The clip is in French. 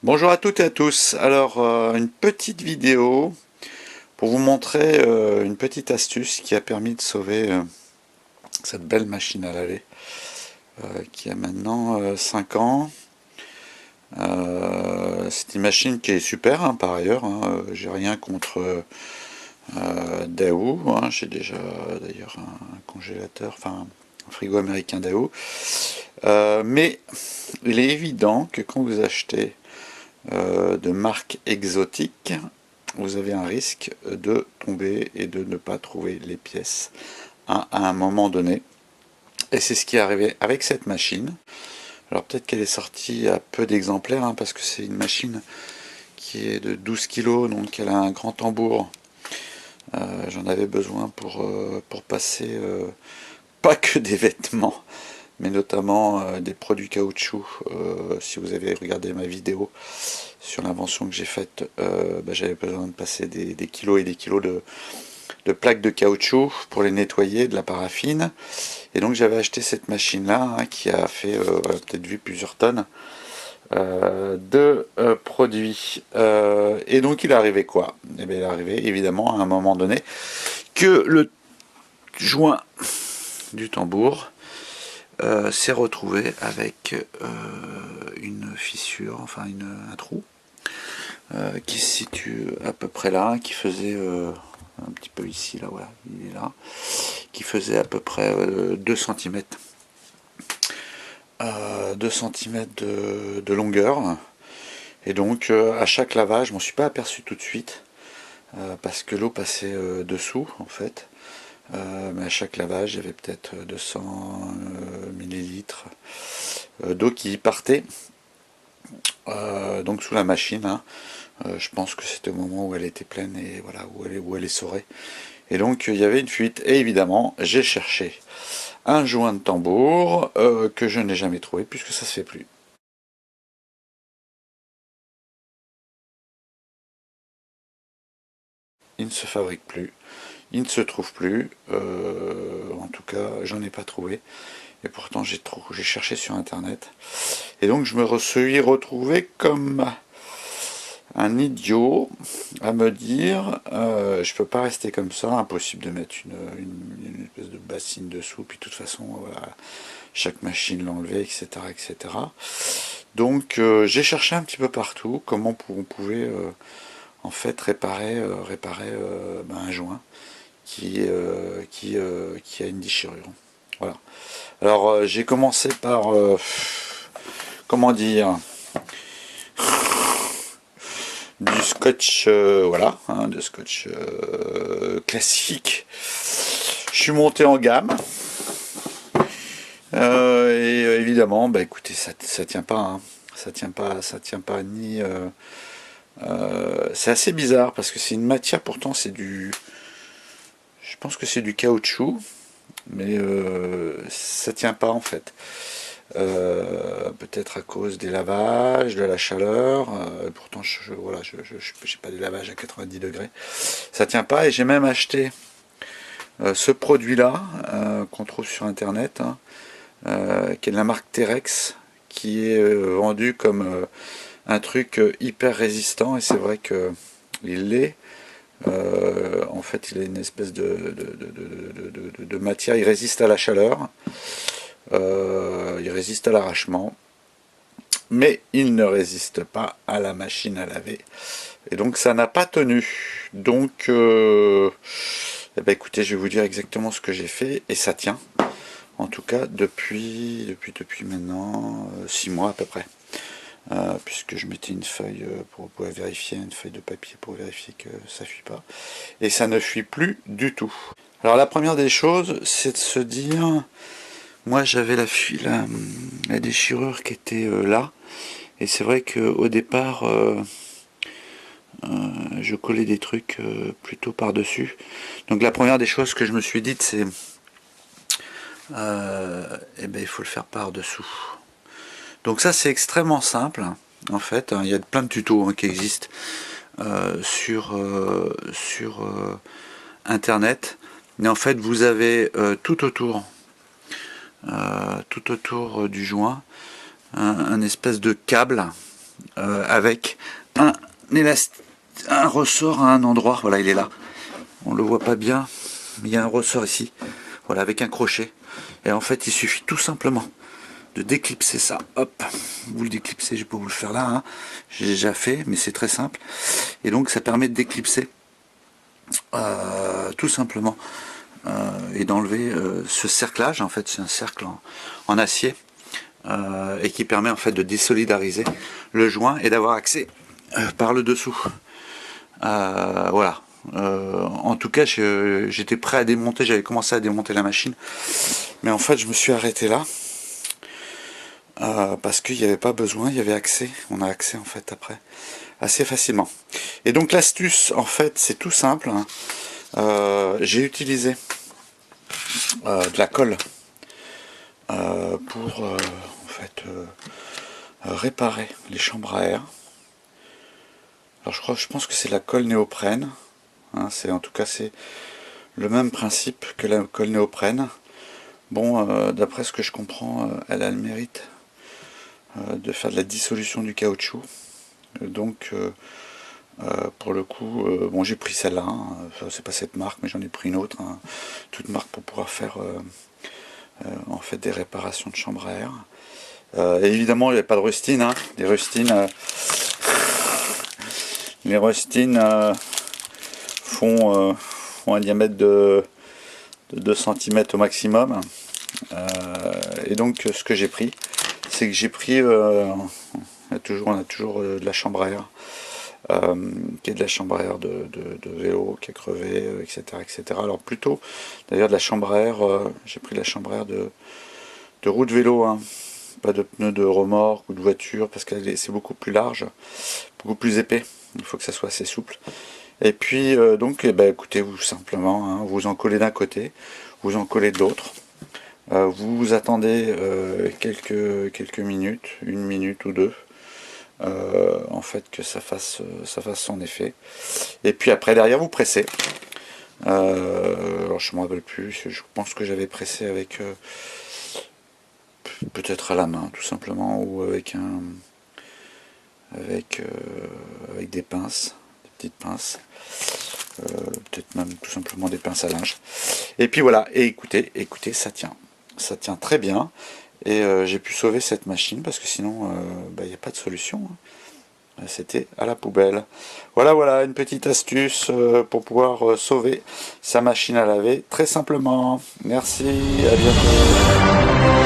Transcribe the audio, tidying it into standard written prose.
Bonjour à toutes et à tous. Alors, une petite vidéo pour vous montrer une petite astuce qui a permis de sauver cette belle machine à laver qui a maintenant 5 ans. C'est une machine qui est super, hein, par ailleurs. J'ai rien contre Daewoo. J'ai déjà d'ailleurs un congélateur, enfin un frigo américain Daewoo. Mais il est évident que quand vous achetez de marque exotique, vous avez un risque de tomber et de ne pas trouver les pièces à un moment donné. Et c'est ce qui est arrivé avec cette machine. Alors peut-être qu'elle est sortie à peu d'exemplaires, parce que c'est une machine qui est de 12 kg, donc elle a un grand tambour. J'en avais besoin pour passer pas que des vêtements, mais notamment des produits caoutchouc. Si vous avez regardé ma vidéo sur l'invention que j'ai faite, j'avais besoin de passer des kilos et des kilos de plaques de caoutchouc pour les nettoyer, de la paraffine. Et donc j'avais acheté cette machine là, qui a fait peut-être vu plusieurs tonnes de produits. Et donc il est arrivé quoi? Eh bien, il est arrivé évidemment à un moment donné que le joint du tambour s'est retrouvé avec une fissure, enfin un trou qui se situe à peu près là, qui faisait un petit peu ici, là, voilà, il est là, qui faisait à peu près 2 cm. 2 cm de longueur. Et donc à chaque lavage, je m'en suis pas aperçu tout de suite, parce que l'eau passait dessous en fait. Mais à chaque lavage, il y avait peut-être 200 millilitres d'eau qui partait donc sous la machine. Je pense que c'était au moment où elle était pleine et voilà où elle essorait. Et donc il y avait une fuite. Et évidemment, j'ai cherché un joint de tambour que je n'ai jamais trouvé puisque ça se fait plus. Il ne se fabrique plus, il ne se trouve plus. En tout cas, j'en ai pas trouvé. Et pourtant, j'ai cherché sur internet. Et donc, je me suis retrouvé comme un idiot à me dire je peux pas rester comme ça, impossible de mettre une espèce de bassine dessous, puis de toute façon voilà, chaque machine l'enlever, etc., etc. Donc j'ai cherché un petit peu partout comment on pouvait en fait réparer un joint qui a une déchirure. Voilà. Alors j'ai commencé par comment dire, du scotch, voilà, de scotch classique. Je suis monté en gamme. Et évidemment, écoutez, ça tient pas, ça tient pas ni. C'est assez bizarre parce que c'est une matière, pourtant je pense que c'est du caoutchouc, mais ça tient pas en fait. Peut-être à cause des lavages, de la chaleur. Pourtant, voilà, je n'ai pas des lavages à 90 degrés. Ça tient pas. Et j'ai même acheté ce produit-là qu'on trouve sur internet, qui est de la marque Terex, qui est vendu comme un truc hyper résistant. Et c'est vrai que il l'est. En fait, il a une espèce de matière. Il résiste à la chaleur. Il résiste à l'arrachement, mais il ne résiste pas à la machine à laver. Et donc ça n'a pas tenu. Donc, écoutez, je vais vous dire exactement ce que j'ai fait, et ça tient. En tout cas, depuis maintenant 6 mois à peu près. Puisque je mettais une feuille pour pouvoir vérifier, une feuille de papier pour vérifier que ça ne fuit pas. Et ça ne fuit plus du tout. Alors la première des choses, c'est de se dire, moi j'avais la déchirure qui était là, et c'est vrai qu'au départ je collais des trucs plutôt par-dessus. Donc la première des choses que je me suis dit, c'est il faut le faire par-dessous. Donc ça c'est extrêmement simple en fait. Il y a plein de tutos qui existent sur internet, mais en fait vous avez tout autour du joint un espèce de câble avec un ressort à un endroit. Voilà, il est là. On le voit pas bien, mais il y a un ressort ici. Voilà, avec un crochet. Et en fait, il suffit tout simplement de déclipser ça. Hop, vous le déclipsez, je peux vous le faire là. Hein. J'ai déjà fait, mais c'est très simple. Et donc, ça permet de déclipser tout simplement et d'enlever ce cerclage. En fait, c'est un cercle en acier et qui permet en fait de désolidariser le joint et d'avoir accès par le dessous. Voilà. En tout cas, j'étais prêt à démonter, j'avais commencé à démonter la machine, mais en fait, je me suis arrêté là parce qu'il n'y avait pas besoin, il y avait accès. On a accès en fait après assez facilement. Et donc l'astuce, en fait, c'est tout simple. Hein. J'ai utilisé de la colle pour en fait réparer les chambres à air. Alors je pense que c'est la colle néoprène. Hein, en tout cas c'est le même principe que la colle néoprène. Bon, d'après ce que je comprends, elle a le mérite de faire de la dissolution du caoutchouc. Donc pour le coup, bon, j'ai pris celle-là, hein. C'est pas cette marque, mais j'en ai pris une autre, hein. Toute marque pour pouvoir faire en fait des réparations de chambre à air. Et évidemment, il n'y avait pas de rustine, hein. Les rustines font un diamètre de 2 cm au maximum. Et donc, ce que j'ai pris, c'est que j'ai pris, on a toujours de la chambre à air. Qui est de la chambre à air de vélo qui a crevé, etc., etc. Alors plutôt, d'ailleurs, de la chambre à air, j'ai pris la chambre à air de roue de vélo, hein. Pas de pneus de remorque ou de voiture, parce que c'est beaucoup plus large, beaucoup plus épais. Il faut que ça soit assez souple. Et puis, donc, eh ben, écoutez, vous simplement, hein, vous en collez d'un côté, vous en collez de l'autre. Vous attendez quelques minutes, 1 minute ou 2. En fait que ça fasse son effet, et puis après derrière vous pressez. Alors je me rappelle plus, je pense que j'avais pressé avec peut-être à la main tout simplement, ou avec avec des pinces, des petites pinces, peut-être même tout simplement des pinces à linge, et puis voilà. Et écoutez, ça tient très bien. Et j'ai pu sauver cette machine, parce que sinon il n'y a pas de solution, hein. C'était à la poubelle. Voilà, une petite astuce pour pouvoir sauver sa machine à laver très simplement. Merci, à bientôt.